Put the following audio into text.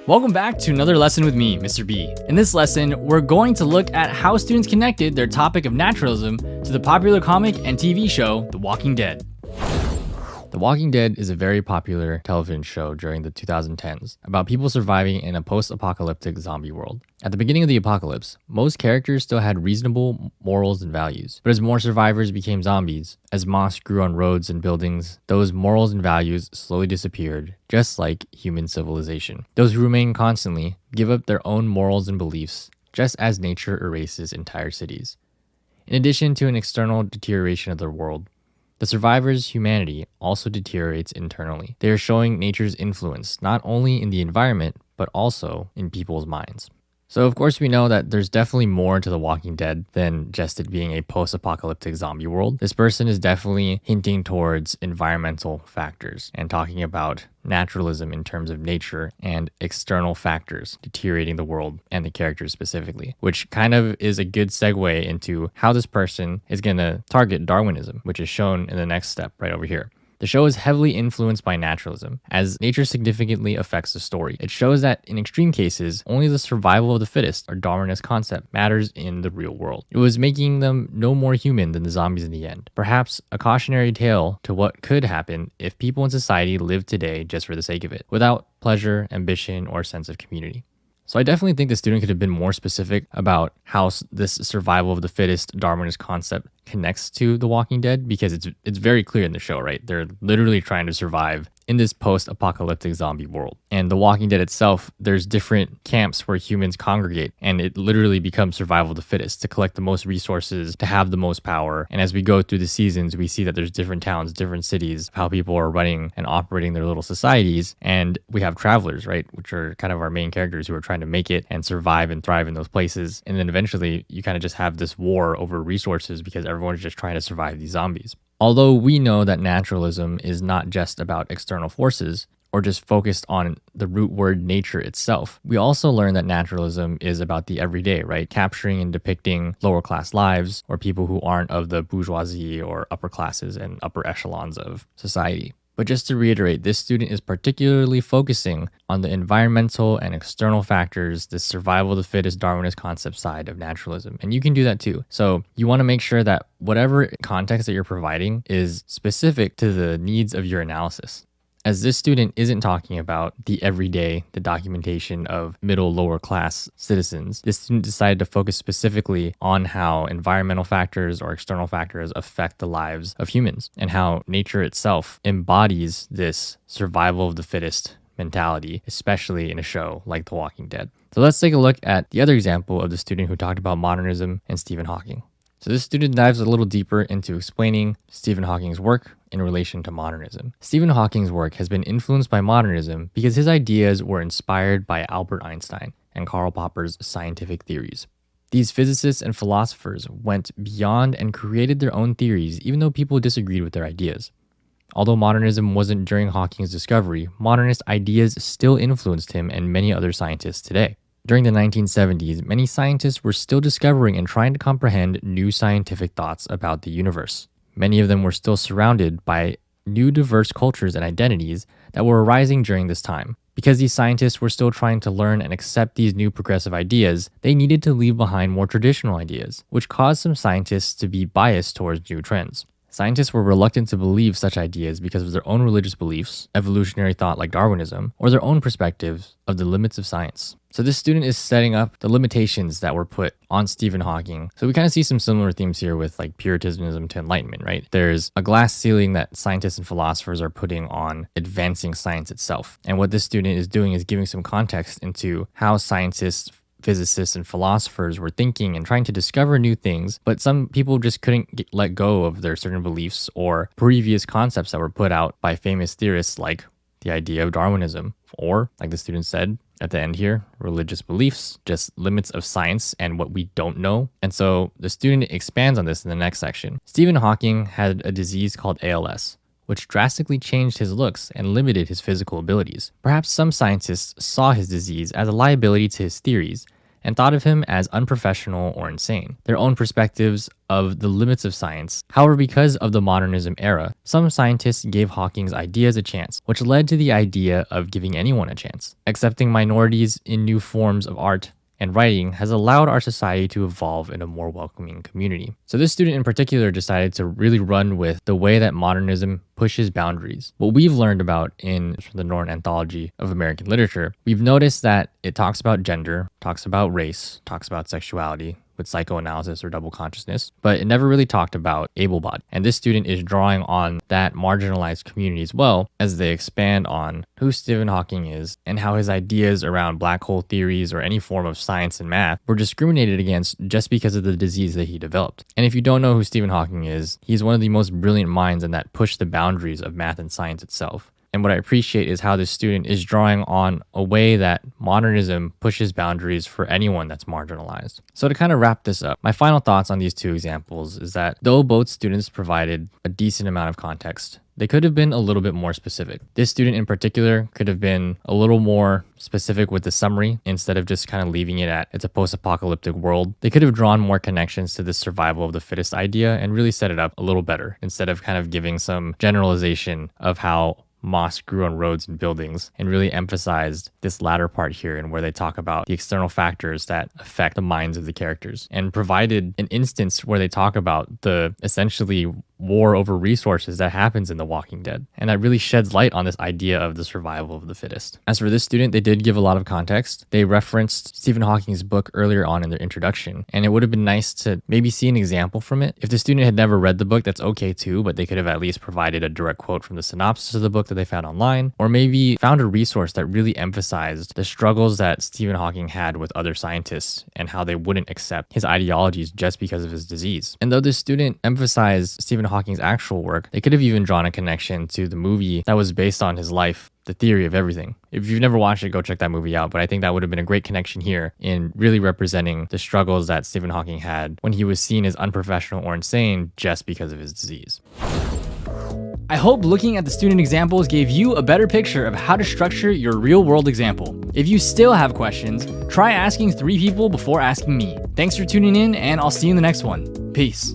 Welcome back to another lesson with me, Mr. B. In this lesson, we're going to look at how students connected their topic of naturalism to the popular comic and TV show, The Walking Dead. The Walking Dead is a very popular television show during the 2010s about people surviving in a post-apocalyptic zombie world. At the beginning of the apocalypse, most characters still had reasonable morals and values, but as more survivors became zombies, as moss grew on roads and buildings, those morals and values slowly disappeared, just like human civilization. Those who remain constantly give up their own morals and beliefs, just as nature erases entire cities. In addition to an external deterioration of their world, the survivors' humanity also deteriorates internally. They are showing nature's influence not only in the environment, but also in people's minds. So of course we know that there's definitely more to The Walking Dead than just it being a post-apocalyptic zombie world. This person is definitely hinting towards environmental factors and talking about naturalism in terms of nature and external factors deteriorating the world and the characters specifically, which kind of is a good segue into how this person is going to target Darwinism, which is shown in the next step right over here. The show is heavily influenced by naturalism, as nature significantly affects the story. It shows that in extreme cases, only the survival of the fittest, or Darwinist concept, matters in the real world. It was making them no more human than the zombies in the end. Perhaps a cautionary tale to what could happen if people in society lived today just for the sake of it, without pleasure, ambition, or sense of community. So I definitely think the student could have been more specific about how this survival of the fittest Darwinist concept connects to The Walking Dead, because it's very clear in the show, right? They're literally trying to survive in this post-apocalyptic zombie world. And The Walking Dead itself, there's different camps where humans congregate, and it literally becomes survival of the fittest to collect the most resources, to have the most power. And as we go through the seasons, we see that there's different towns, different cities, how people are running and operating their little societies. And we have travelers, right? Which are kind of our main characters who are trying to make it and survive and thrive in those places. And then eventually you kind of just have this war over resources because everyone's just trying to survive these zombies. Although we know that naturalism is not just about external forces or just focused on the root word nature itself, we also learn that naturalism is about the everyday, right? Capturing and depicting lower class lives or people who aren't of the bourgeoisie or upper classes and upper echelons of society. But just to reiterate, this student is particularly focusing on the environmental and external factors, the survival of the fittest Darwinist concept side of naturalism. And you can do that too. So you want to make sure that whatever context that you're providing is specific to the needs of your analysis. As this student isn't talking about the everyday, the documentation of middle, lower class citizens, this student decided to focus specifically on how environmental factors or external factors affect the lives of humans and how nature itself embodies this survival of the fittest mentality, especially in a show like The Walking Dead. So let's take a look at the other example of the student who talked about modernism and Stephen Hawking. So this student dives a little deeper into explaining Stephen Hawking's work in relation to modernism. Stephen Hawking's work has been influenced by modernism because his ideas were inspired by Albert Einstein and Karl Popper's scientific theories. These physicists and philosophers went beyond and created their own theories even though people disagreed with their ideas. Although modernism wasn't during Hawking's discovery, modernist ideas still influenced him and many other scientists today. During the 1970s, many scientists were still discovering and trying to comprehend new scientific thoughts about the universe. Many of them were still surrounded by new diverse cultures and identities that were arising during this time. Because these scientists were still trying to learn and accept these new progressive ideas, they needed to leave behind more traditional ideas, which caused some scientists to be biased towards new trends. Scientists were reluctant to believe such ideas because of their own religious beliefs, evolutionary thought like Darwinism, or their own perspectives of the limits of science. So this student is setting up the limitations that were put on Stephen Hawking. So we kind of see some similar themes here with like Puritanism to Enlightenment, right? There's a glass ceiling that scientists and philosophers are putting on advancing science itself. And what this student is doing is giving some context into how scientists, physicists, and philosophers were thinking and trying to discover new things, but some people just couldn't let go of their certain beliefs or previous concepts that were put out by famous theorists like the idea of Darwinism, or, like the student said at the end here, religious beliefs, just limits of science and what we don't know. And so the student expands on this in the next section. Stephen Hawking had a disease called ALS, which drastically changed his looks and limited his physical abilities. Perhaps some scientists saw his disease as a liability to his theories and thought of him as unprofessional or insane, their own perspectives of the limits of science. However, because of the modernism era, some scientists gave Hawking's ideas a chance, which led to the idea of giving anyone a chance. Accepting minorities in new forms of art and writing has allowed our society to evolve in a more welcoming community. So this student in particular decided to really run with the way that modernism pushes boundaries. What we've learned about in the Norton Anthology of American Literature, we've noticed that it talks about gender, talks about race, talks about sexuality, with psychoanalysis or double consciousness, but it never really talked about able-bodied. And this student is drawing on that marginalized community as well as they expand on who Stephen Hawking is and how his ideas around black hole theories or any form of science and math were discriminated against just because of the disease that he developed. And if you don't know who Stephen Hawking is, he's one of the most brilliant minds and that pushed the boundaries of math and science itself. And what I appreciate is how this student is drawing on a way that modernism pushes boundaries for anyone that's marginalized. So to kind of wrap this up, my final thoughts on these two examples is that though both students provided a decent amount of context, they could have been a little bit more specific. This student in particular could have been a little more specific with the summary instead of just kind of leaving it at it's a post-apocalyptic world. They could have drawn more connections to this survival of the fittest idea and really set it up a little better instead of kind of giving some generalization of how moss grew on roads and buildings, and really emphasized this latter part here and where they talk about the external factors that affect the minds of the characters, and provided an instance where they talk about the essentially war over resources that happens in The Walking Dead. And that really sheds light on this idea of the survival of the fittest. As for this student, they did give a lot of context. They referenced Stephen Hawking's book earlier on in their introduction, and it would have been nice to maybe see an example from it. If the student had never read the book, that's okay too, but they could have at least provided a direct quote from the synopsis of the book that they found online, or maybe found a resource that really emphasized the struggles that Stephen Hawking had with other scientists and how they wouldn't accept his ideologies just because of his disease. And though this student emphasized Stephen Hawking's actual work, they could have even drawn a connection to the movie that was based on his life, The Theory of Everything. If you've never watched it, go check that movie out, but I think that would have been a great connection here in really representing the struggles that Stephen Hawking had when he was seen as unprofessional or insane just because of his disease. I hope looking at the student examples gave you a better picture of how to structure your real-world example. If you still have questions, try asking 3 people before asking me. Thanks for tuning in, and I'll see you in the next one. Peace.